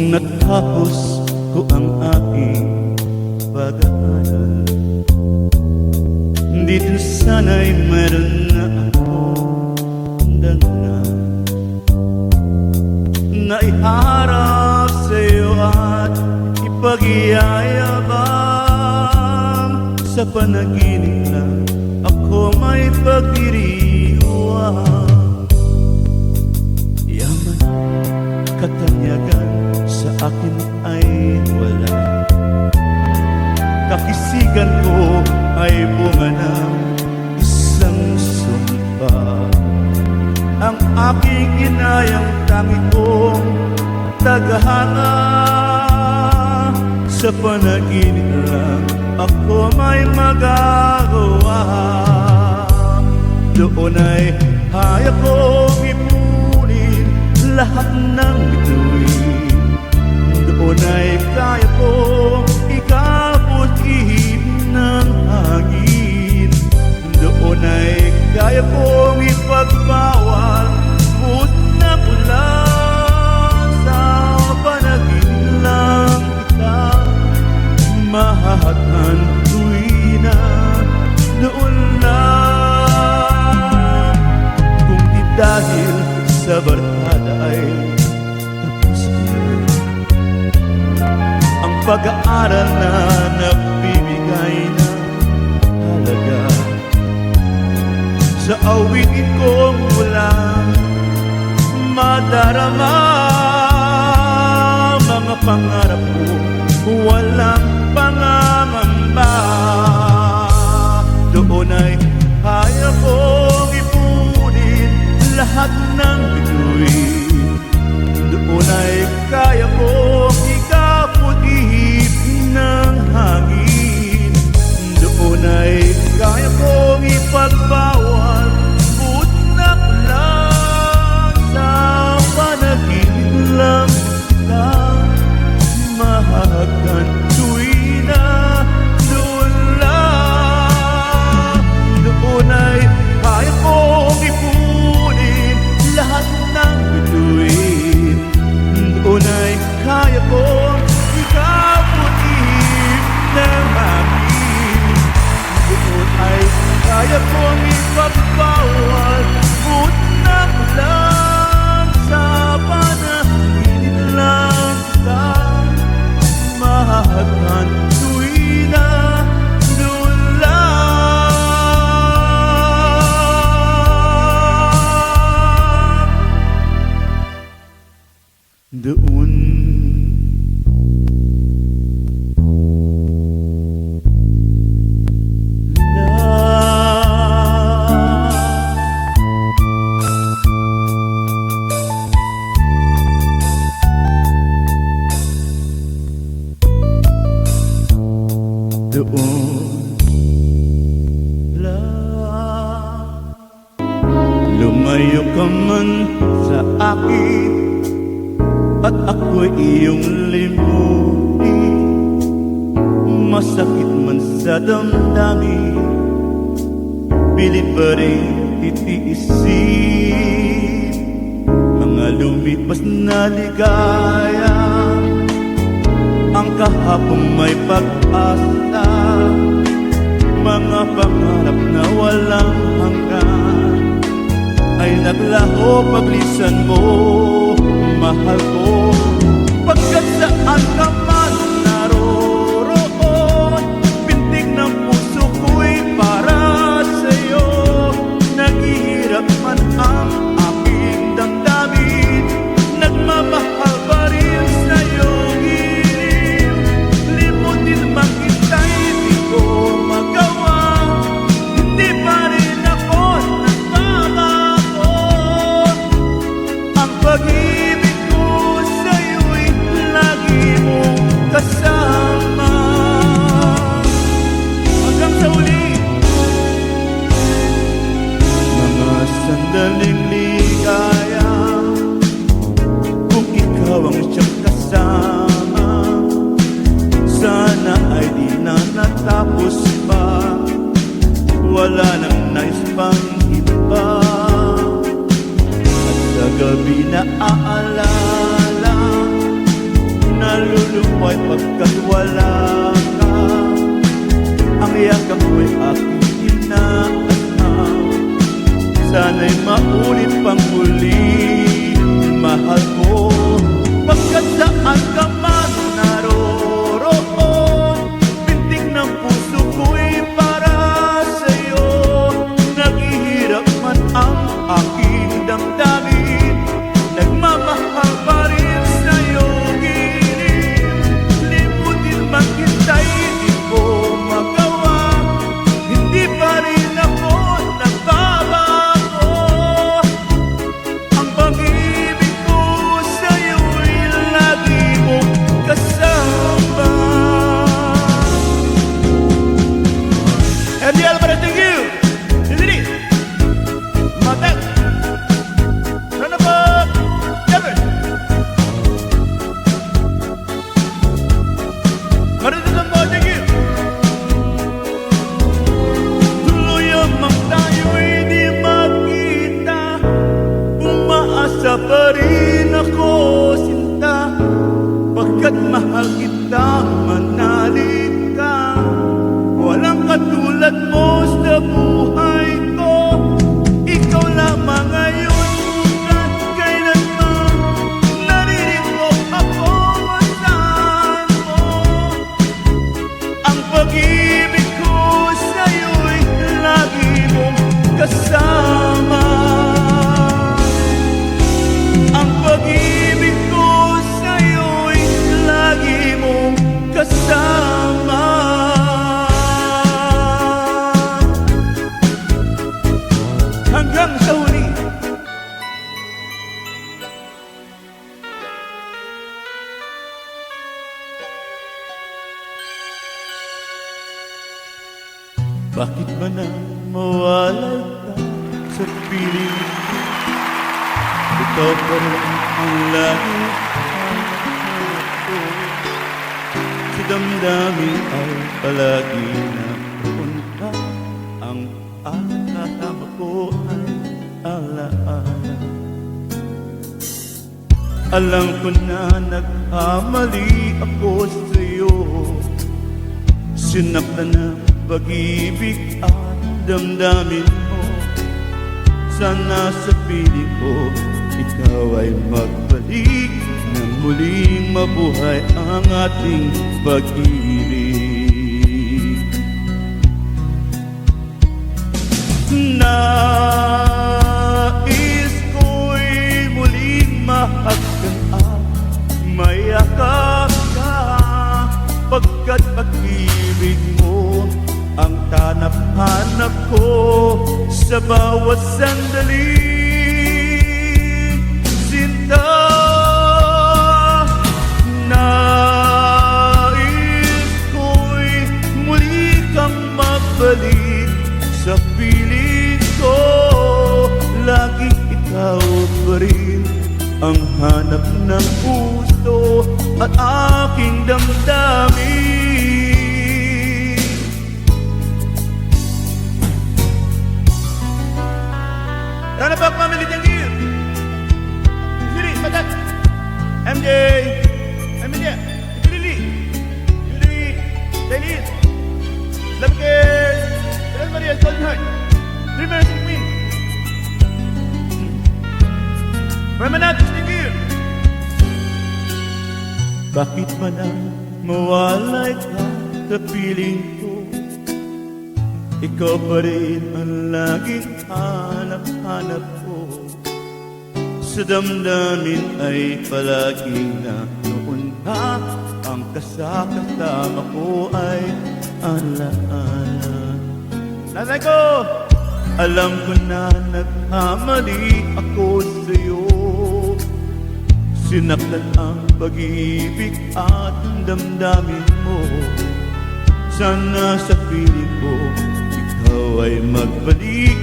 natapos ko ang aking pag-aaral, dito sana'y meron na akong dala na iharap sa'yo at ipag-iyayabang. Sa panaginip lang ako may pagdiriwang. Yaman, katanyagan sa akin ay wala. Kakisigan ko ay bunga ng isang sumpa. Ang aking inayang tangi kong tagahanga. Sa panaginip lang ako may magagawa. Doon ay kaya kong ipunin lahat ng bituin. Doon ay kaya kong ikapot ihip ng hangin. Doon ay kaya kong ipagpawal buot na ulan. Sa panaginip lang kita mahahatnan tuwi na noon lang. Kung di dahil sa barkada ay tapos na ang pag-aaral na nagbibigay ng halaga. Sa awitin kong walang madarama, mga pangarap ko walang pangangamba. Doon ay kaya kong ipunin lahat ng bituin. Doon ay kaya kong ikapot ihip ng hangin. Doon ay kaya kong ipagpawal buot na lang. Sa panaginip lang kita mahahatnan tuwi na doon lang. Doon ay kaya kong ipunin lahat ng bituin. Doon ay kaya kong ikapot ihip ng hangin. Doon ay kaya kong ipagpawal buot na lang. Sa panaginip lang kita mahahatnan tuwi na doon lang. Doon lang. Lumayo ka man sa akin at ako'y iyong limutin. Masakit man sa damdamin, pilit pa rin titiisin. Mga lumipas na ligaya, ang kahapon may pag-asa. Mga pangarap na walang hanggan ay naglaho paglisan mo, mahal ko. Pagkat saan ka man naroroon, pintig ng puso ko'y para sa'yo. Naghihirap man ang aking damdamin, nagmamahal pa rin sa'yo. Limutin man kita'y di ko magawa, hindi pa rin ako nagbabago. Ang pag-ibig ko naluluway pagkat wala ka. Ang yakap mo'y aking inaanap, sana'y maulit pang muli, mahal ko. Pagkat saan ka man naroroon, pintig ng puso ko'y para sa'yo. Naghihirap man ang aking damdamin, nagmamahal pa rin sa'yo gilid. Limutin man kita'y di ko magawa, hindi pa rin ako nagbabago. Ang pag-ibig ko sa'yo'y lagi mong kasama. MJ Alvarez, thank you! Sini, Matek, Ranapag, Jeffrey, Marites mo, thank you! Tuluyang mang tayo'y di magkita, umaasa pa rin ako, sinta, pagkat mahal kita, manalig ka. Walang katulad mo sa buhay ko, ikaw lamang ngayon at kailanman. Naririto ako saan mo, ang pag-ibig ko sa'yo'y lagi mong kasama. Ang pag-ibig ko sa'yo'y lagi mong kasama. Hanggang sa huli. Bakit ba na mawalay ka sa piling ko? Ikaw pa rin ang lagi ko. Sa damdamin ay palagi na pupunta. Ang akala ko ay alaala. Alam ko na nagkamali ako sa'yo, sinaktan ng pag-ibig at damdamin mo. Sana sa piling ko ikaw ay magbalik, nang muling mabuhay ang ating pag-ibig. Nais ko'y muling mahagkan at mayakap ka, pagkat pag-ibig mo ang tanap-hanap ko sa bawat sandali. Sinta, nais ko'y muli kang mabalik sa piling ko. Lagi ikaw pa rin ang hanap ng puso at aking damdamin. Ranapag family, thank you! Sini, Matek, MJ, Lily, Dailin, Lamkes, Teresa Maria, Golden Heart, Dreamers and Queen, Ramanatos, thank you! Bakit ba na mawalay ka sa piling ko? Ikaw pa rin ang laging hanap-hanap ko. Sa damdamin ay palaging noon ka, ang kasama ko ay alaala. Nanay ko, alam ko na nagkamali ako sa'yo, sinaktan ang pag-ibig at damdamin mo. Sana sa piling ko ikaw ay magbalik,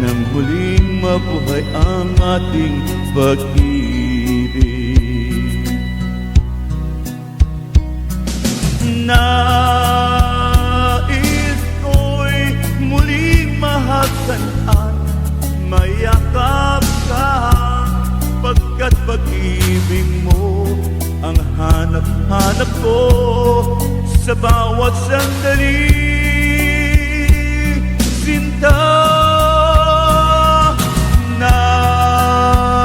nang huling mabuhay ang ating pag-ibig. Nais ko'y muling mahagkan at mayakap ka, pagkat pag-ibig mo ang hanap hanap ko sa bawat sandali. Sinta, nais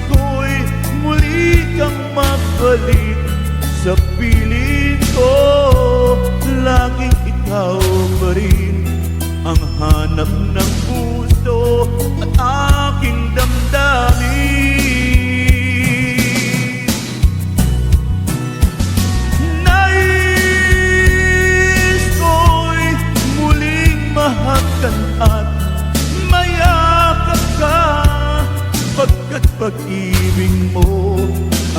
ko'y muli kang mabalik sa piling ko. Laging ikaw pa rin ang hanap ng puso at aking damdamin. Nais ko'y muling mahakan at mayakap ka, pagkat pag-ibig mo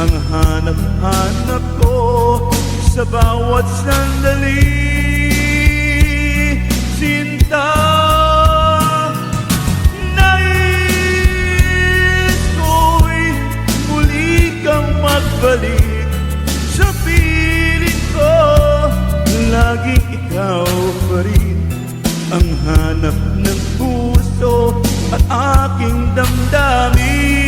ang hanap-hanap ko sa bawat sandali. Sinta, nais ko'y muli kang magbalik sa piling ko. Laging ikaw pa rin ang hanap ng puso at aking damdamin.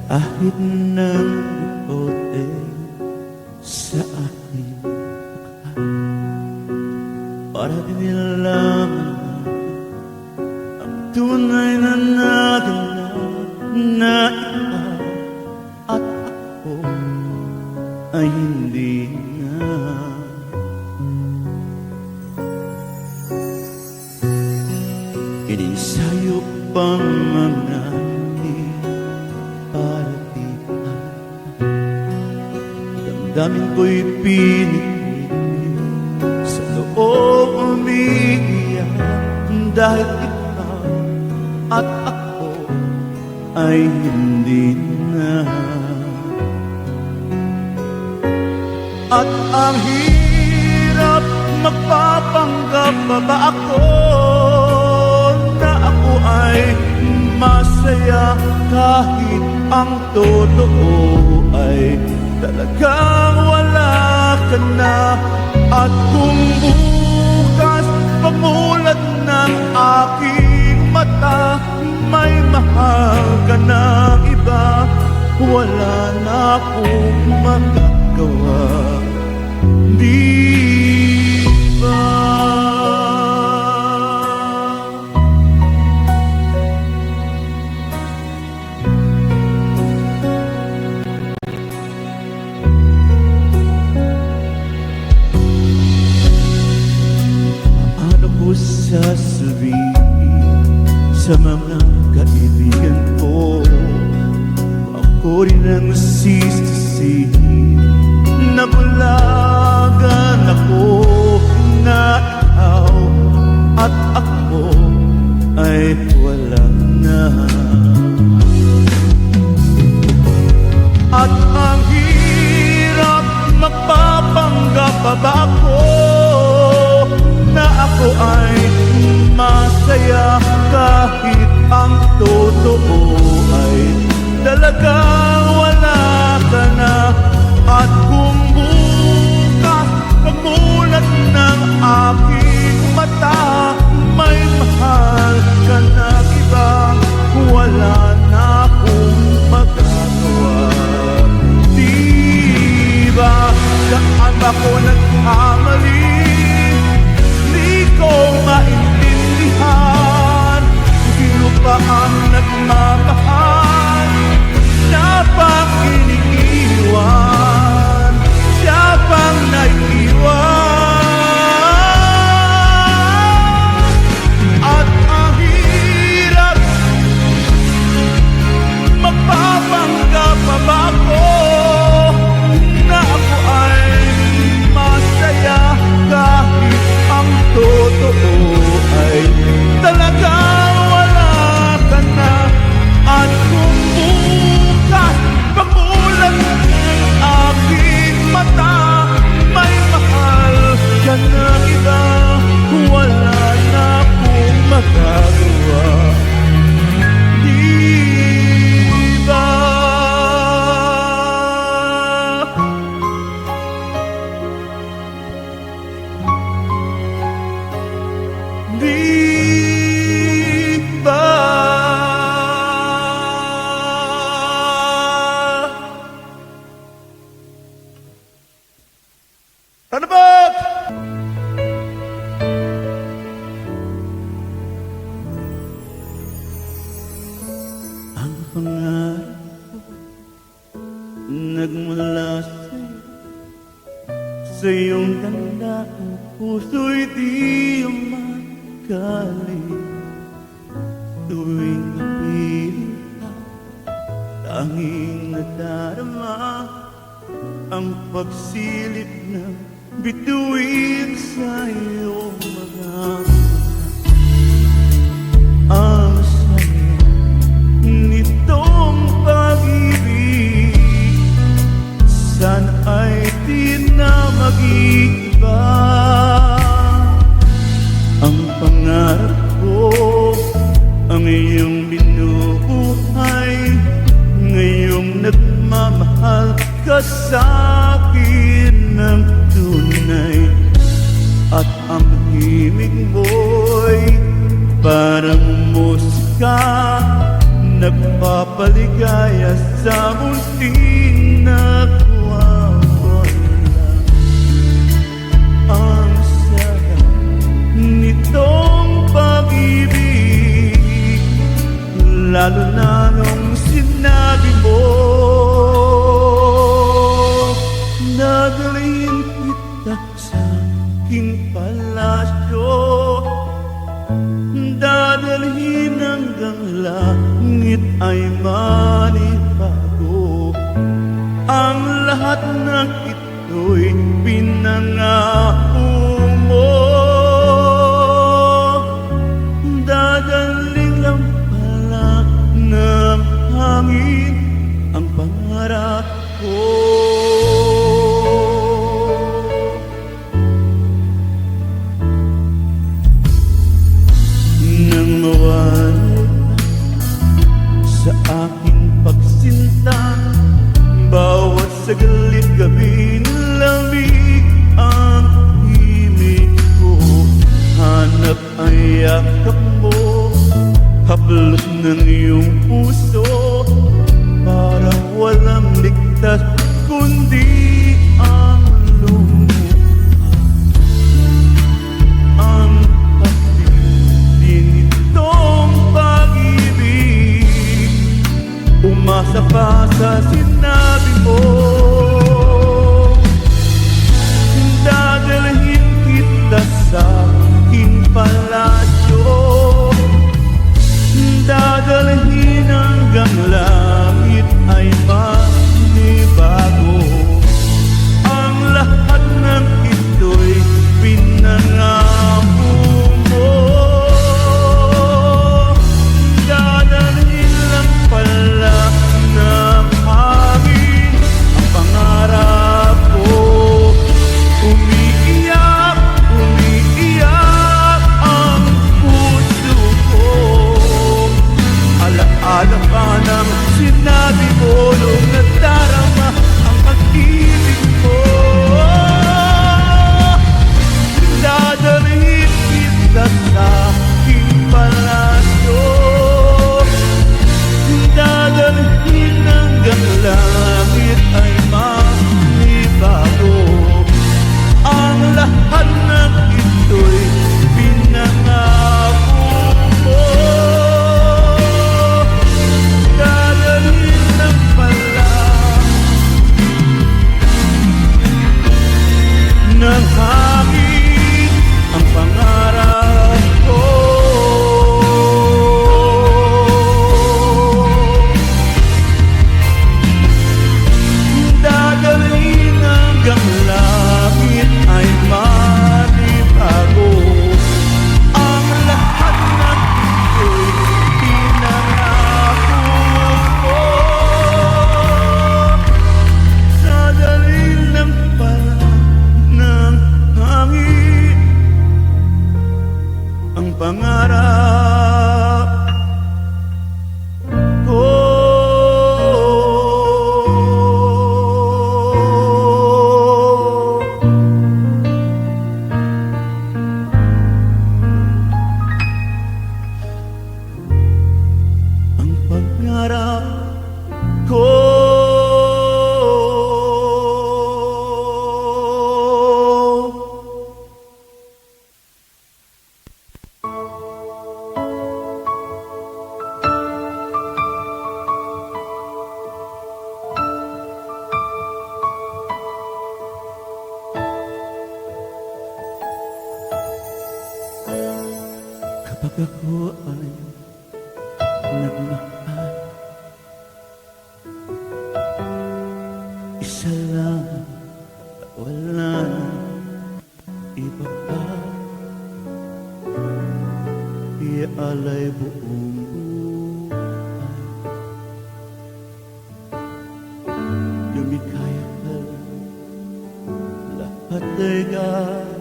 Ahit ng bote sa aking mukha para inilaman ang tunay na naganap na ikaw at ako ay hindi na. Ininsayo pang mga damdamin ko'y pinipilit sa loob umiiyak dahil ikaw at ako ay hindi na. At ang hirap magpapanggap pa ba ako na ako ay masaya kahit ang totoo ay talagang wala ka na. At kung bukas pagmulat ng aking mata may mahal ka na iba, wala na akong magagawa, di ba? Sasabihin sa mga kaibigan ko, ako rin ang sisisihin na bulagan ako na ikaw at ako ay wala na. At ang hirap magpapanggap pa ba ako na ako ay masaya kahit ang totoo ay talagang wala ka na. At kung bukas pagmulat ng aking mata may mahal ka na iba, wala na akong magagawa, di ba? Saan ba ko nagkamali? Ko maintindihan, sino pa ang nagmamahal na pangarap nagmula sa iyong ganda, ang puso'y di makali. Tuwing napiling ka, tanging nadarama ang pagsilip na bituin sa iyong mga mata. Ang saya nitong pag-ibig, sana ay di na mag-iiba. Ang pangarap ko, ang iyong binubuhay, ngayong nagmamahal ka sa akin ng tunay. At ang himig mo'y parang musika, nagpapaligaya sa munting nagwawala. Ang saya nitong pag-ibig, lalo na nung sinabi mo, dadalhin kita sa aking palasyo, dadalhin hanggang langit ay manibago. Ang lahat ng ito'y pinangako mo, dadaling lang pala ng hangin ang pangarap ko. Nang mawala sa aking pagsinta, bawat saglit gabi lamig ang himig ko. Hanap ang yakap mo, haplos ng iyong puso, parang walang ligtas kundi ang lumuha. Ang pagdilin nitong pag-ibig, umasa pa sa sinabi mo, dadalhin kita sa aking palasyo, dadalhin hanggang langit ay manibago. Ang lahat ng ito'y pinangako mo, dadalhin lang pala ng hangin ang pangarap ko. Umiiyak, umiiyak ang puso ko, alaala pa ng sinabi mo nung nadarama ang pag-ibig mo. Dadalhin kita sa aking palasyo, dadalhin hanggang langit ay manibago. Ang lahat ng ito'y pinangako mo, dadalhin lang pala ng hangin ang pangarap ko. Dadalhin hanggang langit ay manibago. Ang lahat ng ito'y pinangako mo, dadalhin lang pala ng hangin ang pangarap ko. Ang pangarap ko. ako ay nagmahal, isa lang, wala nang iba pa. Ialay buong buhay, lumikaya ka lang, lahat ay gagawin.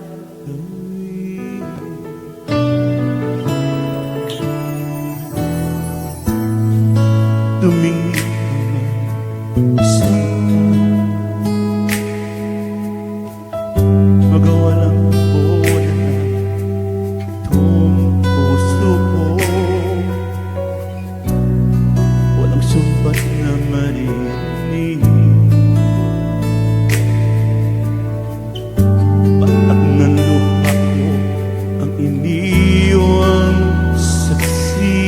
Tumingin naman sa magawalang bola na itong puso ko, walang sumbat na marinig. Patak ng luha ko ang iniwang saksi.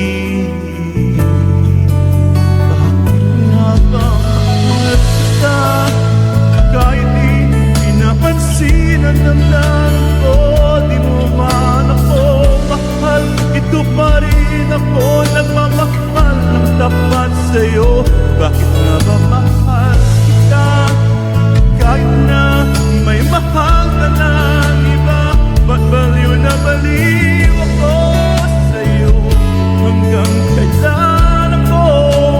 Bakit nga ba mahal kita kahit di pinapansin ang damdamin ko? Di mo man ako mahal, ito pa rin ako nagmamahal ng tapat sa'yo. Bakit nga ba mahal kita kahit na may mahal ka ng iba? Ba't baliw na baliw ako sa'yo? Hanggang kailan ako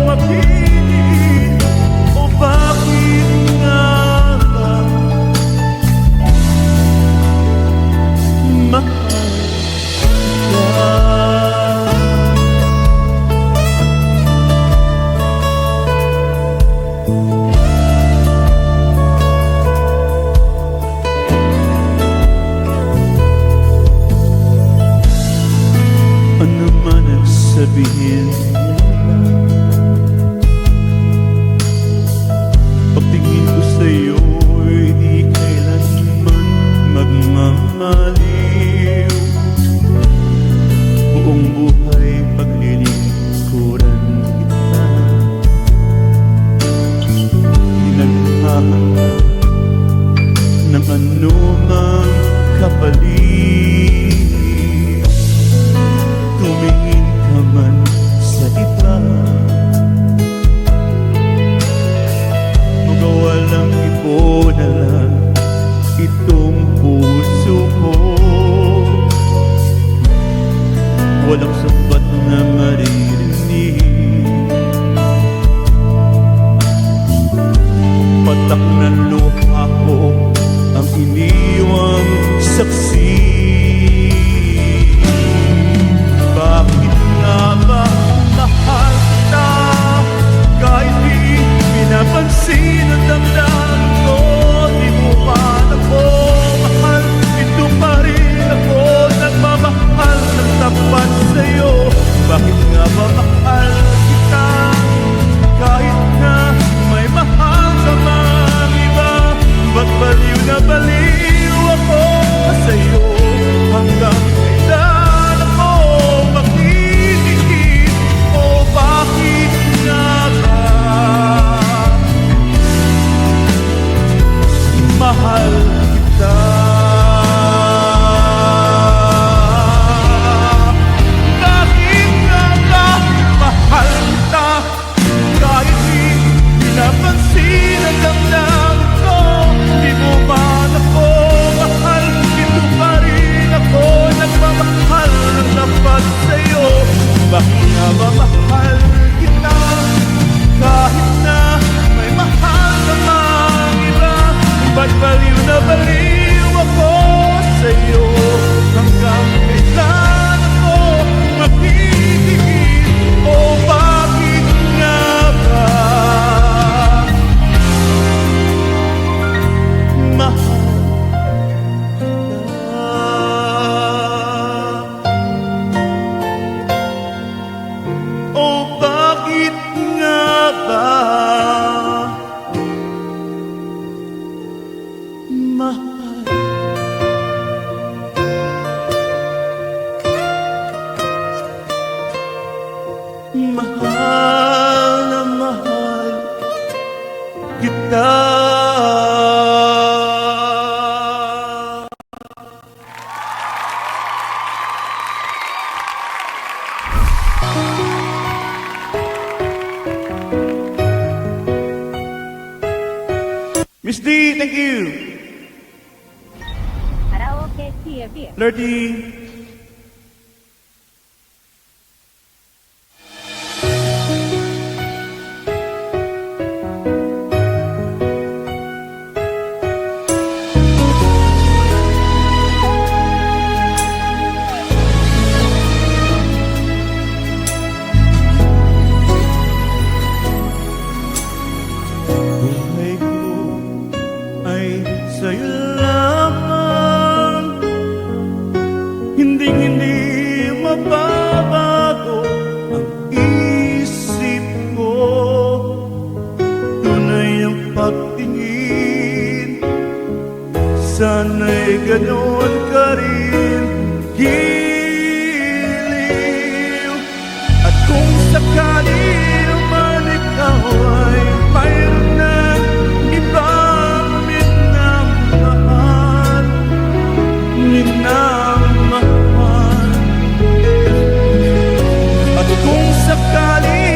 mapili? O bakit nga ba mahal ka? Ano man ang sabihin nila, pagtingin ko sa'yo'y di kailanman magmamaliw. Buong buhay paglilingkuran kita, di naghahanap ng anumang kapalit. Tumingin ka man sa iba, magawalang ipo na lang itong puso ko, walang sapat na maririnig. Patak ng luha ko ang iniwang saksi. Bakit nga ba mahal kita kahit di pinapansin ang damdamin ko? Di mo man ako mahal, ito pa rin ako nagmamahal ng tapat sa'yo. Bakit nga ba mahal kita kahit na may mahal ka mang iba? Ba't baliw na baliw ako sa'yo? Hanggang kailan ako makikinig? O bakit nga ba mahal kita? Bakit nga ba mahal kita kahit di pinapansin ang damdamin ko? Di mo man ako mahal, ito pa rin ako nagmamahal ng tapat sa'yo. Bakit nga ba mahal kita kahit na may mahal ka mang iba? Ba't baliw na baliw ako sa'yo? Hanggang kailan ako mapipigil? O bakit nga ba mahal ka? O bakit nga ba mahal? Mahal na mahal kita. Miss D, thank you. Karaoke TV. Flirty. Buhay ko ay sa'yo lamang, hindi mababago ang isip ko. Tunay ang pagtingin, sana'y ganon ka rin. Giliw, at kung sakali man ikaw ay mayroon ng ibang minamahal, minamahal. At kung sakali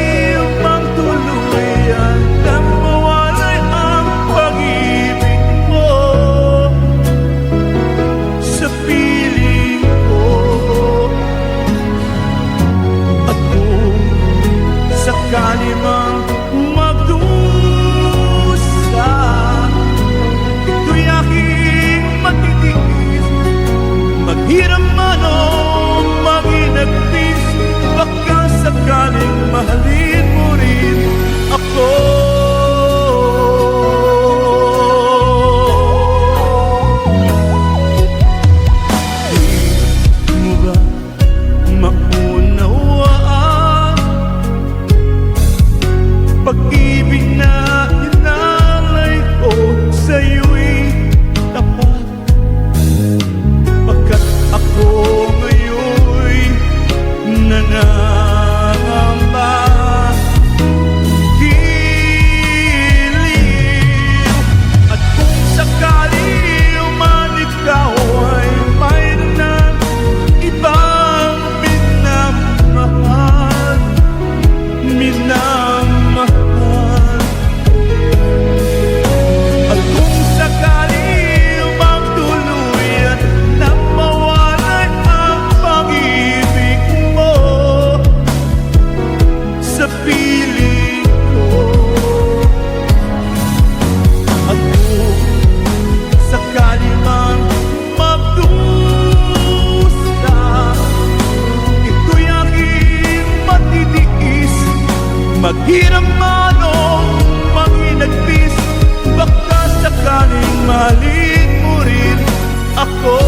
mang tuluyan na mawalay ang pag-ibig mo sa piling ko, at kung sakali mang magdusa, ito'y aking matitiis. Maghirap man o maginagpis, baka sakaling mahalin mo rin ako. Di mo ba maunawaan pag-ibig na inalay ko sa'yo'y tapat? Pagkat ako ngayon'y nangangamba. Giliw, at kung sakali man ikaw ay mayroon ng ibang minamahal, minamahal. At kung sakali mang tuluyan na mawalay ang pag-ibig mo sa piling ko, at kung sakali mang magdusa, ito'y aking matitiis. Maghirap man o manginagpis, baka sakaling mahalin mo rin ako.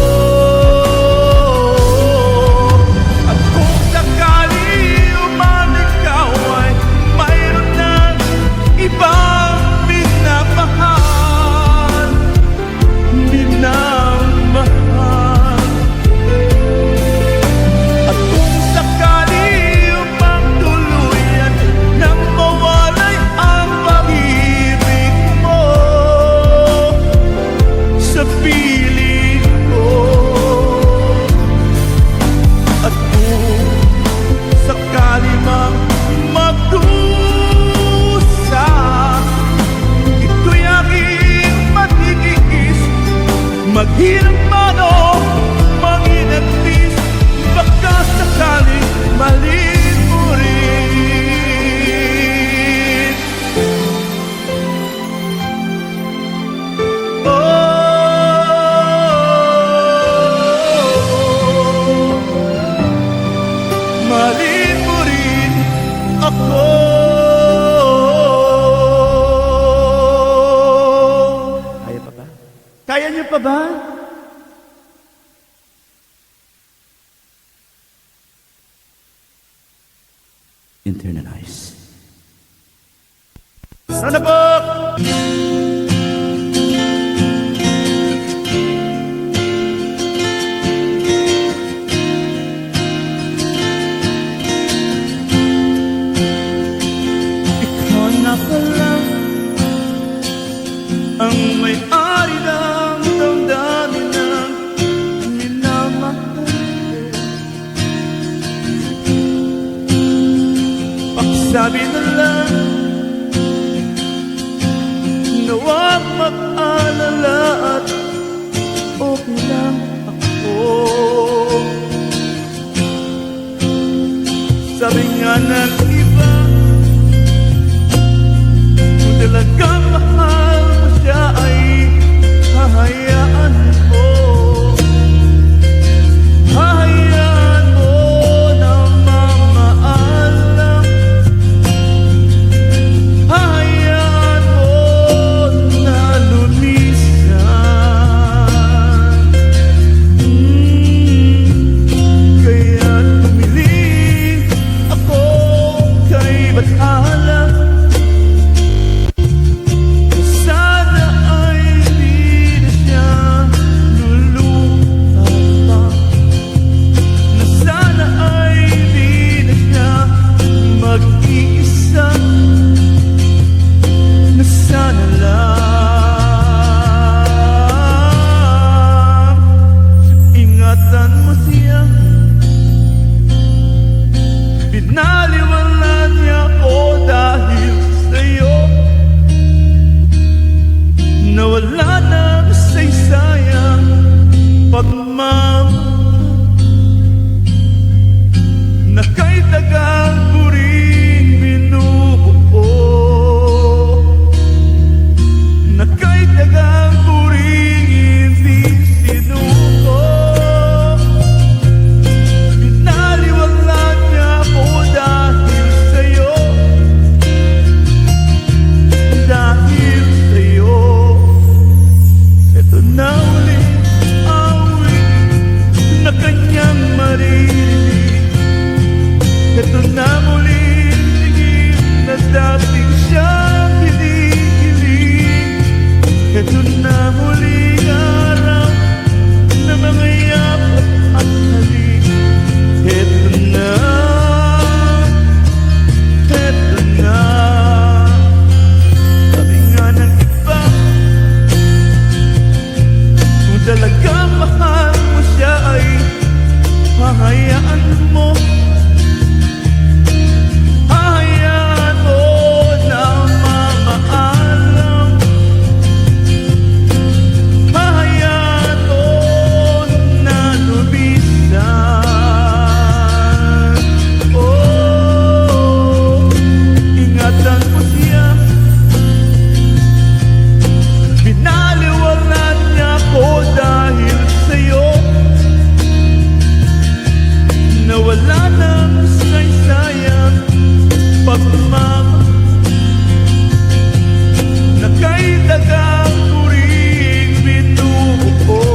At kung sakali man ikaw ay mayroon ng ibang minamahal, minamahal. At kung sakali mang tuluyan na mawalay ang pag-ibig mo sa piling ko, at kung sakali mang magdusa, ito'y aking matitiis. Maghirap man o manginagpis, baka sakaling mahalin mo rin. Mahalin mo rin ako. Kaya pa ba? Kaya niyo pa ba? Internalize. Sana po! Ikaw na pala ang may-ari ng damdamin ng minamahal ko. Sabi na lang na huwag mag sana lahat okay lang ako. Sabi nga ng iba, kung talagang mahal mo siya ay hahayaan mo. Hahayaan mo na mamaalam. Hahayaan mo na lumisan. Kaya tumili ako kay Bathala. Sana ay di na siya luluha pa. Na sana ay di na siya mag-iisa. Na sana lang ingatan mo siya. Pinaliwanan niya ako dahil sa'yo. Nawala na saysayang pagmamahal na kay tagal ko rin binubuo. Na kay tagal ko rin hindi sinuko. Pinaliwanan niya ako dahil sa'yo. Dahil sa'yo. Ito na ulit awit na kanyang maririnig. Ito na muling tingin na dating siyang hinihiling. Ito na muling araw na mga yakap at halik. Ito na, ito na. Sabi nga ng iba, kung talagang mahal mo siya ay hahayaan mo. Hahayaan mo na mamaalam. Hahayaan mo na lumisan. Oh, ingatan mo siya. Pinaliwanan niya ako dahil sa'yo. Nawala ng saysayang pagmamahal na kay dagang ko rin binubuo.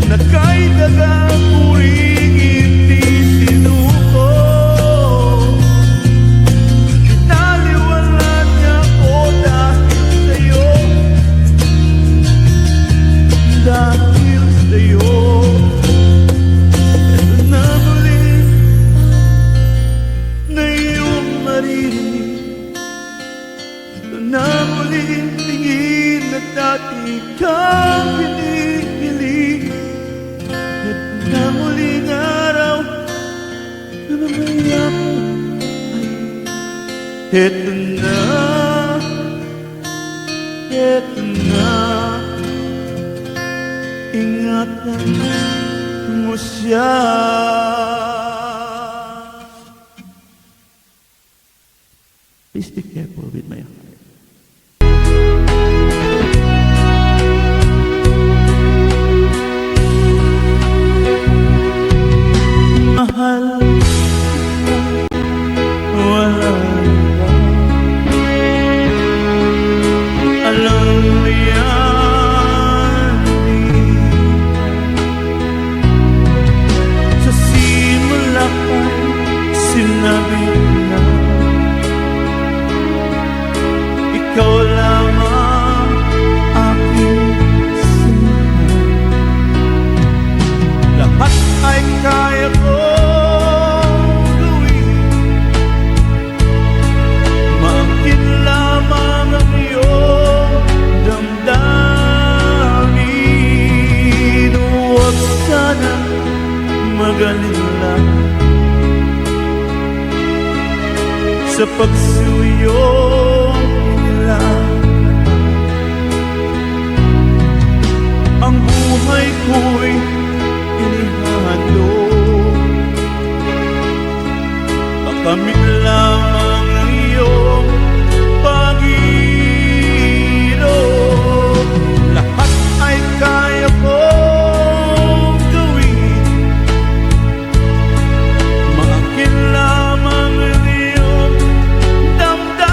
Na kay dagang ko rin hindi sinuko. Pinaliwanan niya ako dahil sa'yo. Dahil sa'yo. Ito na muli na iyong maririnig. Ito na muli tingin na dati kang hinihiling. Ito na muling araw na mamayak ay ito na, ito na. Ingatan mo siya. Please be careful with my heart. Mahal kita, wala iba. Alam mo yan, sa simula pa'y sinabi na ikaw lamang aking sinta. Lahat ay kaya kong gawin. Maangkin lamang ang iyong damdamin. Huwag sana mag-alala sa pagsuyong nila. ko'y inihandog. Makamit lamang ang iyong pag-ibig. Lahat ay kaya kong gawin. Maakin lamang ang iyong damdamin.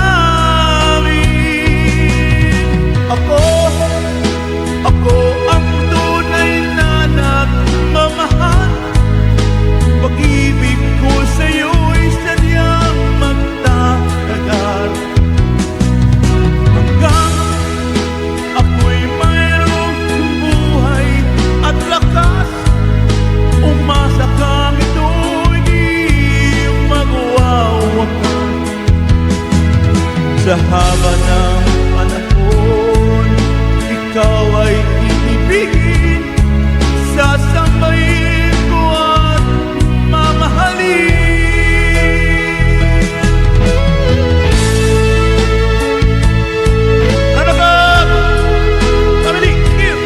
Ako ang tunay na nagmamahal. Pag-ibig ko sa'yo'y sadyang magtatagal. Hanggang ako'y mayroong buhay at lakas, umasa kang ito'y di magwawakas. Sa haba ng panahon, ikaw ay iibigin, sasambahin ko at mamahalin. Ano ka? Family, here!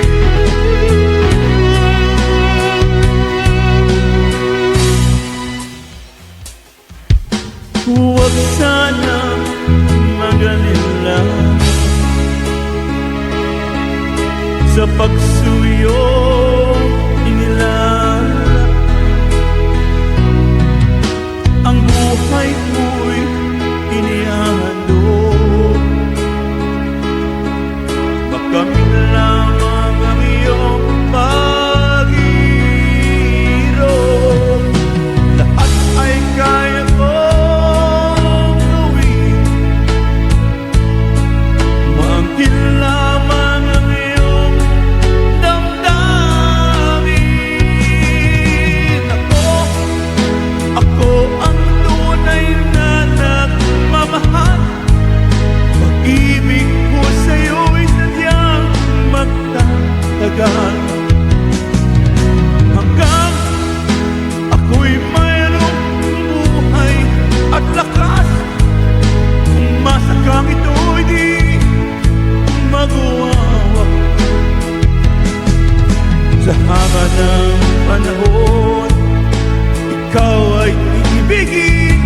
Huwag sana magalala sa pagsuyo inilalak. Ang buhay ko'y inihandog. Makamit lamang ang iyong pag-ibig. Lahat ay kaya kong gawin. Maangkin lamang ang iyong damdamin. Ako ang tunay na nagmamahal. Pag-ibig ko sa'yo'y sadyang magtatagal. Hanggang ako'y mayroong buhay at lakas, umasa kang ito'y di magwawakas. Sa haba ng panahon, ikaw ay iibigin,